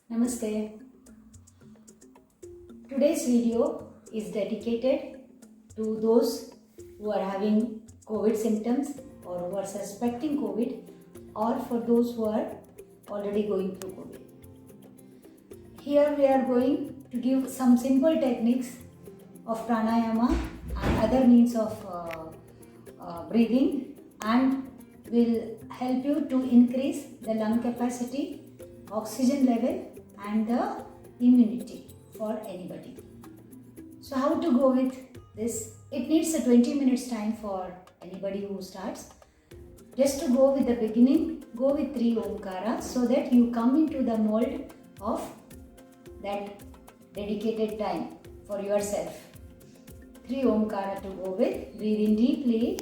Namaste. Today's video is dedicated to those who are having COVID symptoms or who are suspecting COVID, or for those who are already going through COVID. Here we are going to give some simple techniques of pranayama and other means of breathing, and will help you to increase the lung capacity, oxygen level and the immunity for anybody. So how to go with this? It needs a 20 minutes time for anybody who starts. Just to go with the beginning, go with 3 Omkara so that you come into the mold of that dedicated time for yourself. 3 Omkara to go with. Breathe in deeply.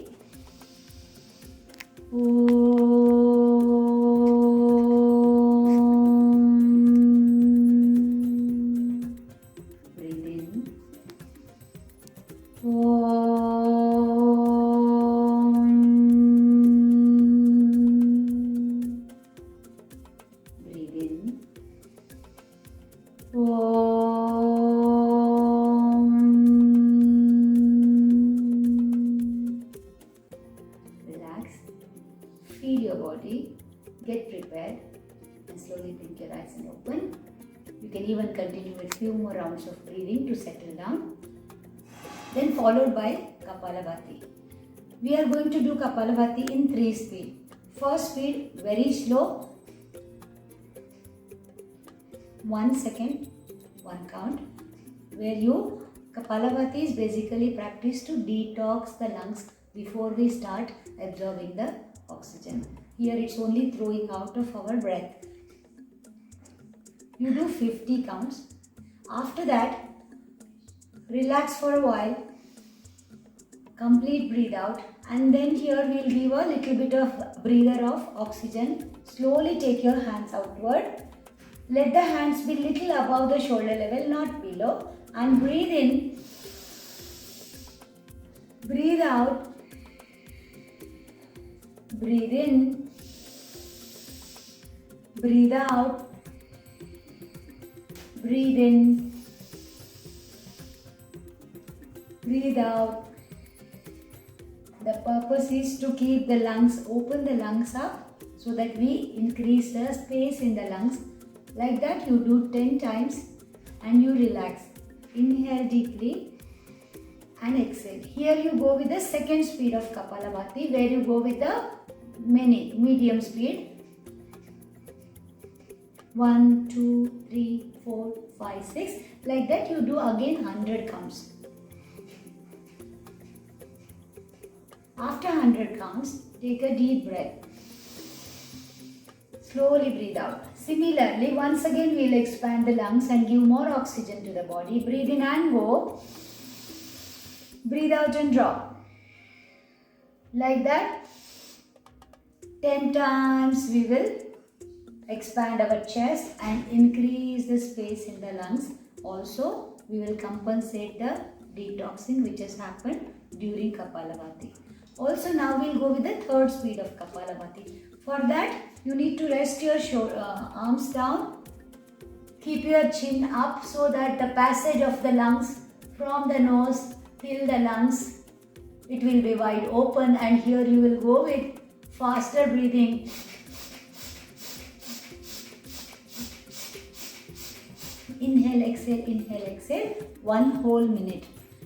Breathe in. Breathe in. Relax. Feel your body. Get prepared. And slowly blink your eyes and open. You can even continue with few more rounds of breathing to settle down. Then followed by Kapalabhati. We are going to do Kapalabhati in 3 speed. First speed, very slow. 1 second, 1 count. Where Kapalabhati is basically practice to detox the lungs before we start absorbing the oxygen. Here it's only throwing out of our breath. You do 50 counts. After that, relax for a while, complete breathe out, and then here we'll give a little bit of breather of oxygen. Slowly take your hands outward. Let the hands be little above the shoulder level, not below, and breathe in, breathe out, breathe in, breathe out, breathe in, breathe out. The purpose is to keep the lungs, open the lungs up so that we increase the space in the lungs. Like that you do 10 times and you relax. Inhale deeply and exhale. Here you go with the second speed of Kapalabhati, where you go with the medium speed. 1, 2, 3, 4, 5, 6. Like that you do again 100 counts. After 100 counts, take a deep breath. Slowly breathe out. Similarly, once again we will expand the lungs and give more oxygen to the body. Breathe in and go. Breathe out and drop. Like that, 10 times we will expand our chest and increase the space in the lungs. Also, we will compensate the detoxing which has happened during Kapalabhati. Also, now we will go with the third speed of Kapalabhati. For that, you need to rest your arms down. Keep your chin up so that the passage of the lungs from the nose till the lungs, it will be wide open, and here you will go with faster breathing. Inhale, exhale, 1 whole minute.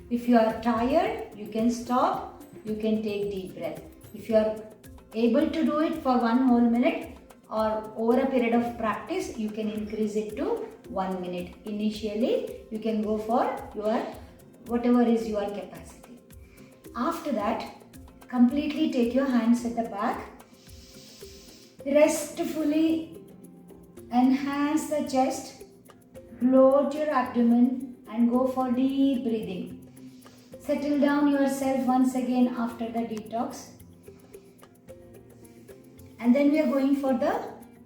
If you are tired, you can stop, you can take deep breath. If you are able to do it for 1 whole minute or over a period of practice, you can increase it to 1 minute. Initially, you can go for your whatever is your capacity. After that, completely take your hands at the back. Restfully enhance the chest, bloat your abdomen and go for deep breathing. Settle down yourself once again after the detox. And then we are going for the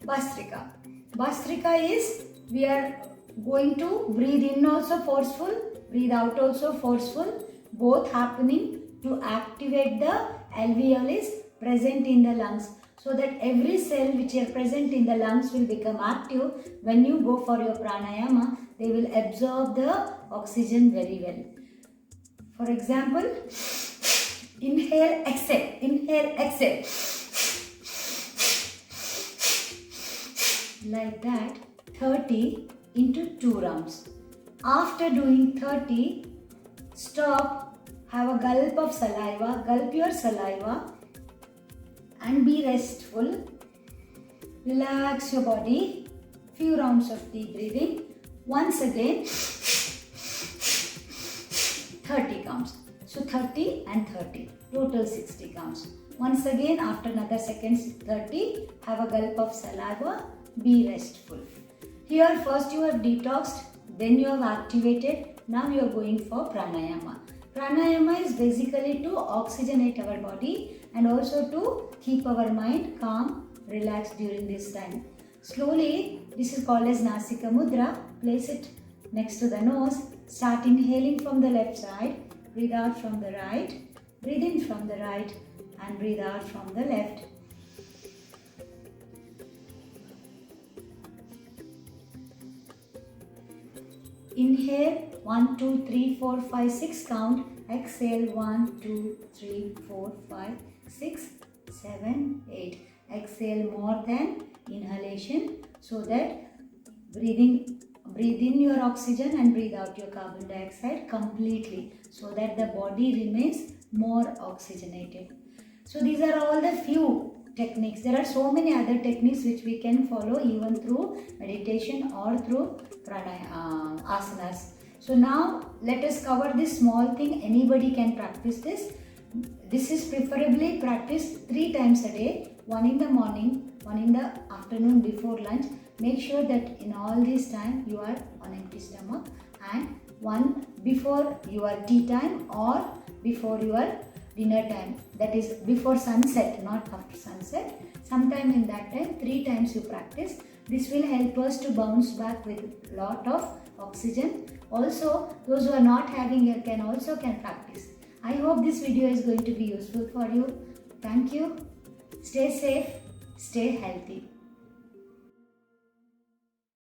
Bhastrika. Bhastrika is, we are going to breathe in also forceful, breathe out also forceful, both happening to activate the alveolus present in the lungs. so that every cell which are present in the lungs will become active. When you go for your pranayama, they will absorb the oxygen very well. For example, inhale, exhale, inhale, exhale. Like that, 30 into 2 rounds. After doing 30, stop, have a gulp of saliva, gulp your saliva and be restful. Relax your body. Few rounds of deep breathing. Once again, 30 counts. So 30 and 30, total 60 counts. Once again, after another seconds 30, have a gulp of saliva, be restful. Here first you have detoxed, then you have activated, now you are going for pranayama. Pranayama is basically to oxygenate our body and also to keep our mind calm, relaxed during this time. Slowly, this is called as Nasika Mudra. Place it next to the nose. Start inhaling from the left side. Breathe out from the right. Breathe in from the right and breathe out from the left. Inhale 1, 2, 3, 4, 5, 6 count. Exhale 1, 2, 3, 4, 5, 6, 7, 8. Exhale more than inhalation so that breathe in your oxygen and breathe out your carbon dioxide completely so that the body remains more oxygenated. So these are all the few techniques. There are so many other techniques which we can follow even through meditation or through asanas. So now let us cover this small thing. Anybody can practice this. This is preferably practiced 3 times a day. One in the morning, one in the afternoon before lunch. Make sure that in all this time you are on empty stomach, and one before your tea time or before your dinner time. That is before sunset, not after sunset. Sometime in that time, 3 times you practice. This will help us to bounce back with lot of oxygen. Also, those who are not having it can practice. I hope this video is going to be useful for you. Thank you. Stay safe, stay healthy.